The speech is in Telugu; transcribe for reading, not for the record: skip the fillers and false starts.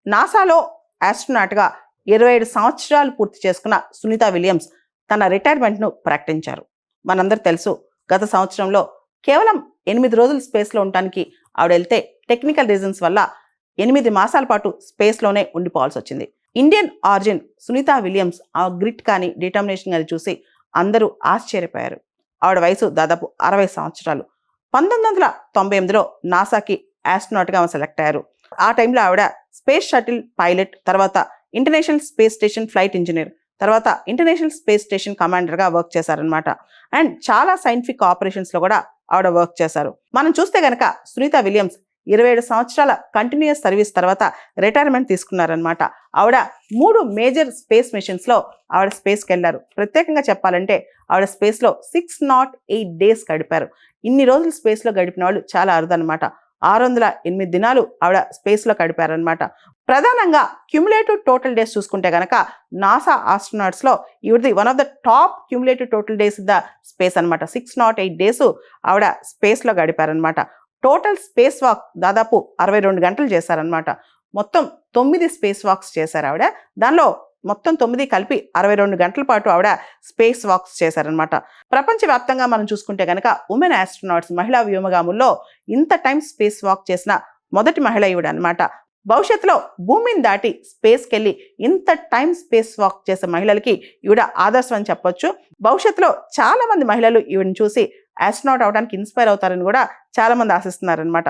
నాసాలో ఆస్ట్రోనాట్గా 27 సంవత్సరాలు పూర్తి చేసుకున్న సునీత విలియమ్స్ తన రిటైర్మెంట్ను ప్రకటించారు. మనందరూ తెలుసు, గత సంవత్సరంలో కేవలం 8 రోజులు స్పేస్లో ఉండటానికి ఆవిడ వెళ్తే టెక్నికల్ రీజన్స్ వల్ల 8 మాసాల పాటు స్పేస్లోనే ఉండిపోవాల్సి వచ్చింది. ఇండియన్ ఆరిజిన్ సునీత విలియమ్స్ ఆ గ్రిట్ కానీ డిటర్మినేషన్ కానీ చూసి అందరూ ఆశ్చర్యపోయారు. ఆవిడ వయసు దాదాపు 60 సంవత్సరాలు. 1998లో నాసాకి ఆస్ట్రోనాట్గా సెలెక్ట్ అయ్యారు. ఆ టైంలో ఆవిడ స్పేస్ షటిల్ పైలట్, తర్వాత international space station flight engineer, తర్వాత ఇంటర్నేషనల్ స్పేస్ స్టేషన్ కమాండర్గా వర్క్ చేశారనమాట. అండ్ చాలా సైంటిఫిక్ ఆపరేషన్స్లో కూడా ఆవిడ వర్క్ చేశారు. మనం చూస్తే కనుక సునీత విలియమ్స్ 27 సంవత్సరాల కంటిన్యూస్ సర్వీస్ తర్వాత రిటైర్మెంట్ తీసుకున్నారనమాట. ఆవిడ 3 మేజర్ స్పేస్ మిషన్స్లో ఆవిడ స్పేస్కి వెళ్ళారు. ప్రత్యేకంగా చెప్పాలంటే ఆవిడ స్పేస్లో 608 డేస్ గడిపారు. ఇన్ని రోజులు స్పేస్లో గడిపిన వాళ్ళు చాలా అరుదనమాట. 608 దినాలు ఆవిడ స్పేస్లో గడిపారనమాట. ప్రధానంగా క్యుములేటివ్ టోటల్ డేస్ చూసుకుంటే కనుక నాసా ఆస్ట్రోనాట్స్లో ఈవిడది one of the top cumulative total days in the space అనమాట. 608 డేస్ ఆవిడ స్పేస్లో గడిపారనమాట. టోటల్ స్పేస్ వాక్ దాదాపు 62 గంటలు చేశారనమాట. మొత్తం 9 స్పేస్ వాక్స్ చేశారు ఆవిడ. దానిలో మొత్తం 9 కలిపి 62 గంటల పాటు ఆవిడ స్పేస్ వాక్స్ చేశారనమాట. ప్రపంచవ్యాప్తంగా మనం చూసుకుంటే కనుక ఉమెన్ ఆస్ట్రోనాట్స్, మహిళా వ్యోమగాముల్లో ఇంత టైం స్పేస్ వాక్ చేసిన మొదటి మహిళ ఈవిడ అనమాట. భవిష్యత్తులో భూమిని దాటి స్పేస్కి వెళ్ళి ఇంత టైం స్పేస్ వాక్ చేసే మహిళలకి ఈవిడ ఆదర్శం అని చెప్పొచ్చు. భవిష్యత్తులో చాలా మంది మహిళలు ఈవిడని చూసి ఆస్ట్రోనాట్ అవడానికి ఇన్స్పైర్ అవుతారని కూడా చాలా మంది ఆశిస్తున్నారనమాట.